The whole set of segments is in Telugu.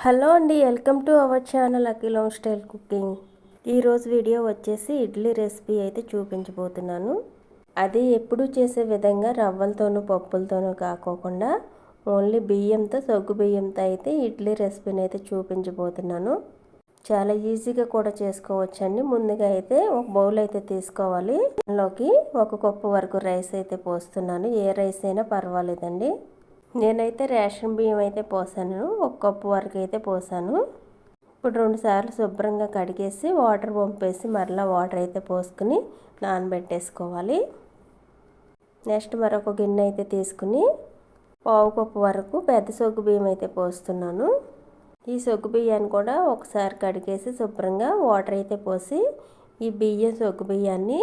హలో అండి, welcome to our channel Akhil home style cooking. ఈరోజు వీడియో వచ్చేసి ఇడ్లీ రెసిపీ అయితే చూపించబోతున్నాను. అది ఎప్పుడు చేసే విధంగా రవ్వలతోనూ పప్పులతోనూ కాకోకుండా ఓన్లీ బియ్యంతో, సగ్గు బియ్యంతో అయితే ఇడ్లీ రెసిపీని అయితే చూపించబోతున్నాను. చాలా ఈజీగా కూడా చేసుకోవచ్చండి. ముందుగా అయితే ఒక బౌల్ అయితే తీసుకోవాలి. దానిలోకి 1 కప్పు వరకు రైస్ అయితే పోస్తున్నాను. ఏ రైస్ అయినా పర్వాలేదండి. నేనైతే రేషన్ బియ్యం అయితే పోసాను. 1 కప్పు వరకు అయితే పోసాను. ఇప్పుడు 2 సార్లు శుభ్రంగా కడిగేసి వాటర్ పంపేసి మరలా వాటర్ అయితే పోసుకుని నానబెట్టేసుకోవాలి. నెక్స్ట్ మరొక గిన్నె అయితే తీసుకుని 1/2 కప్పు వరకు పెద్ద సగ్గు బియ్యం అయితే పోస్తున్నాను. ఈ సగ్గు బియ్యాన్ని కూడా ఒకసారి కడిగేసి శుభ్రంగా వాటర్ అయితే పోసి ఈ సగ్గు బియ్యాన్ని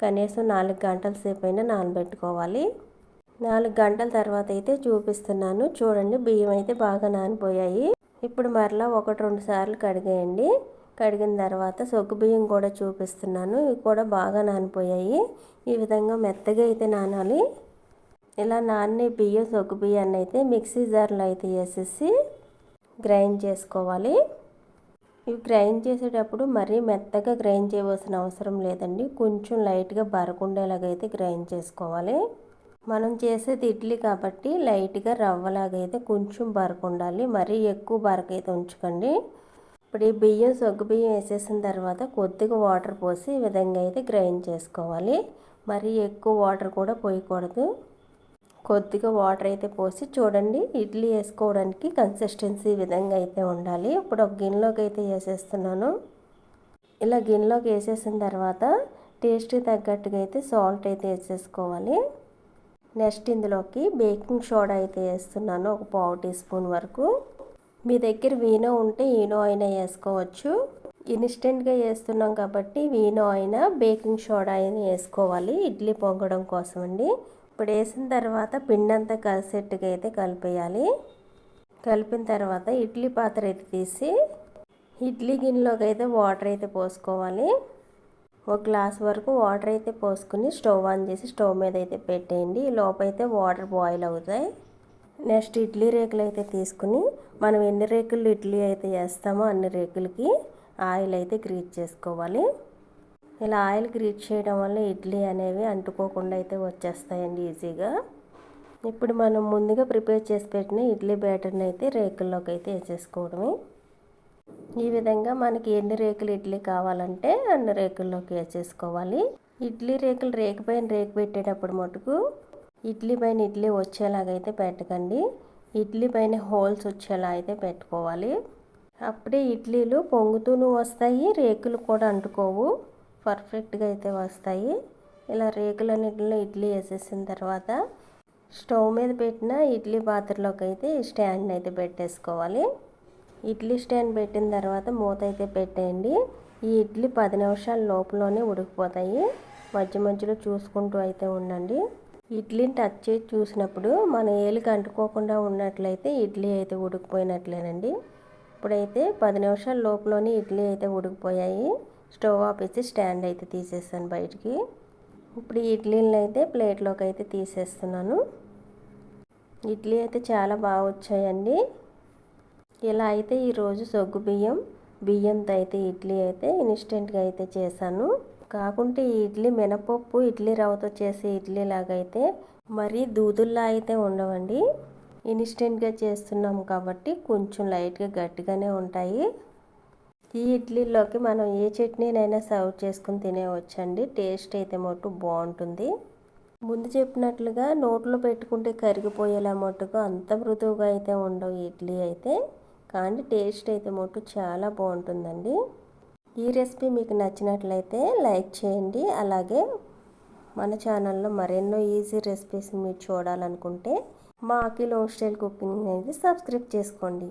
కనీసం 4 గంటల సేపు అయినా నానబెట్టుకోవాలి. 4 గంటల తర్వాత అయితే చూపిస్తున్నాను. చూడండి, బియ్యం అయితే బాగా నానిపోయాయి. ఇప్పుడు మరలా 1-2 సార్లు కడిగేయండి. కడిగిన తర్వాత సగ్గు బియ్యం కూడా చూపిస్తున్నాను. ఇవి కూడా బాగా నానిపోయాయి. ఈ విధంగా మెత్తగా అయితే నానాలి. ఇలా నానిన సగ్గు బియ్యాన్ని అయితే మిక్సీ జార్లో అయితే వేసేసి గ్రైండ్ చేసుకోవాలి. ఇవి గ్రైండ్ చేసేటప్పుడు మరీ మెత్తగా గ్రైండ్ చేయవలసిన అవసరం లేదండి. కొంచెం లైట్గా బరకుండేలాగా అయితే గ్రైండ్ చేసుకోవాలి. మనం చేసేది ఇడ్లీ కాబట్టి లైట్గా రవ్వలాగా అయితే కొంచెం బరకు ఉండాలి. మరీ ఎక్కువ బరకు అయితే ఉంచకండి. ఇప్పుడు ఈ సగ్గు బియ్యం వేసేసిన తర్వాత కొద్దిగా వాటర్ పోసి ఈ విధంగా అయితే గ్రైండ్ చేసుకోవాలి. మరీ ఎక్కువ వాటర్ కూడా పోయకూడదు. కొద్దిగా వాటర్ అయితే పోసి చూడండి, ఇడ్లీ వేసుకోవడానికి కన్సిస్టెన్సీ ఈ విధంగా అయితే ఉండాలి. ఇప్పుడు ఒక గిన్నెలోకి అయితే వేసేస్తున్నాను. ఇలా గిన్నెలోకి వేసేసిన తర్వాత టేస్ట్కి తగ్గట్టుగా అయితే సాల్ట్ అయితే వేసేసుకోవాలి. నెక్స్ట్ ఇందులోకి బేకింగ్ సోడా అయితే వేస్తున్నాను. ఒక 1/2 టీ స్పూన్ వరకు. మీ దగ్గర వీనో ఉంటే ఈనో అయినా వేసుకోవచ్చు. ఇన్స్టెంట్గా వేస్తున్నాం కాబట్టి వీనో అయినా బేకింగ్ సోడా అయినా వేసుకోవాలి ఇడ్లీ పొంగడం కోసం అండి. ఇప్పుడు వేసిన తర్వాత పిండి అంతా కలిసేట్టుగా అయితే కలిపేయాలి. కలిపిన తర్వాత ఇడ్లీ పాత్ర అయితే తీసి ఇడ్లీ గిన్నెలోకి అయితే వాటర్ అయితే పోసుకోవాలి. 1 గ్లాస్ వరకు వాటర్ అయితే పోసుకుని స్టవ్ ఆన్ చేసి స్టవ్ మీద అయితే పెట్టేయండి. ఈ లోపైతే వాటర్ బాయిల్ అవుతాయి. నెక్స్ట్ ఇడ్లీ రేకులు అయితే తీసుకుని మనం ఎన్ని రేకులు ఇడ్లీ అయితే వేస్తామో అన్ని రేకులకి ఆయిల్ అయితే గ్రీజ్ చేసుకోవాలి. ఇలా ఆయిల్ గ్రీజ్ చేయడం వల్ల ఇడ్లీ అనేవి అంటుకోకుండా అయితే వచ్చేస్తాయండి ఈజీగా. ఇప్పుడు మనం ముందుగా ప్రిపేర్ చేసి పెట్టిన ఇడ్లీ బ్యాటర్ని అయితే రేకుల్లోకి అయితే వేసేసుకోవడమే. ఈ విధంగా మనకి ఎన్ని రేకులు ఇడ్లీ కావాలంటే అన్ని రేకుల్లోకి వేసేసుకోవాలి. ఇడ్లీ రేకులు రేకు పైన రేకు పెట్టేటప్పుడు మటుకు ఇడ్లీ పైన ఇడ్లీ వచ్చేలాగైతే పెట్టకండి. ఇడ్లీ పైన హోల్స్ వచ్చేలా అయితే పెట్టుకోవాలి. అప్పుడే ఇడ్లీలు పొంగుతూను వస్తాయి, రేకులు కూడా అంటుకోవు, పర్ఫెక్ట్గా అయితే వస్తాయి. ఇలా రేకులన్నిటిలో ఇడ్లీ వేసేసిన తర్వాత స్టవ్ మీద పెట్టిన ఇడ్లీ పాత్రలోకి అయితే స్టాండ్ అయితే పెట్టేసుకోవాలి. ఇడ్లీ స్టాండ్ పెట్టిన తర్వాత మూత అయితే పెట్టేయండి. ఈ ఇడ్లీ 10 నిమిషాల లోపలనే ఉడికిపోతాయి. మధ్య మధ్యలో చూసుకుంటూ అయితే ఉండండి. ఇడ్లీని టచ్ చేసి చూసినప్పుడు మన ఏలికి అంటుకోకుండా ఉన్నట్లయితే ఇడ్లీ అయితే ఉడికిపోయినట్లేనండి. ఇప్పుడైతే 10 నిమిషాల లోపలనే ఇడ్లీ అయితే ఉడికిపోయాయి. స్టవ్ ఆపేసి స్టాండ్ అయితే తీసేస్తాను బయటికి. ఇప్పుడు ఈ ఇడ్లీలను అయితే ప్లేట్లోకి అయితే తీసేస్తున్నాను. ఇడ్లీ అయితే చాలా బాగా వచ్చాయండి. ఇలా అయితే ఈరోజు సగ్గు బియ్యంతో అయితే ఇడ్లీ అయితే ఇన్స్టెంట్గా అయితే చేశాను. కాకుంటే ఈ ఇడ్లీ మినపప్పు ఇడ్లీ రవ్వతో చేసే ఇడ్లీ లాగా అయితే మరీ దూదుల్లా అయితే ఉండవండి. ఇన్స్టెంట్గా చేస్తున్నాం కాబట్టి కొంచెం లైట్గా గట్టిగానే ఉంటాయి. ఈ ఇడ్లీలోకి మనం ఏ చట్నీనైనా సర్వ్ చేసుకుని తినేవచ్చండి. టేస్ట్ అయితే మటు బాగుంటుంది. ముందు చెప్పినట్లుగా నోట్లో పెట్టుకుంటే కరిగిపోయేలా మట్టుకు అంత మృదువుగా అయితే ఉండవు ఇడ్లీ అయితే, కానీ టేస్ట్ అయితే మటు చాలా బాగుంటుందండి. ఈ రెసిపీ మీకు నచ్చినట్లయితే లైక్ చేయండి. అలాగే మన ఛానల్లో మరెన్నో ఈజీ రెసిపీస్ మీరు చూడాలనుకుంటే మా అఖిల్ హోమ్ స్టైల్ కుకింగ్ అనేది సబ్స్క్రైబ్ చేసుకోండి.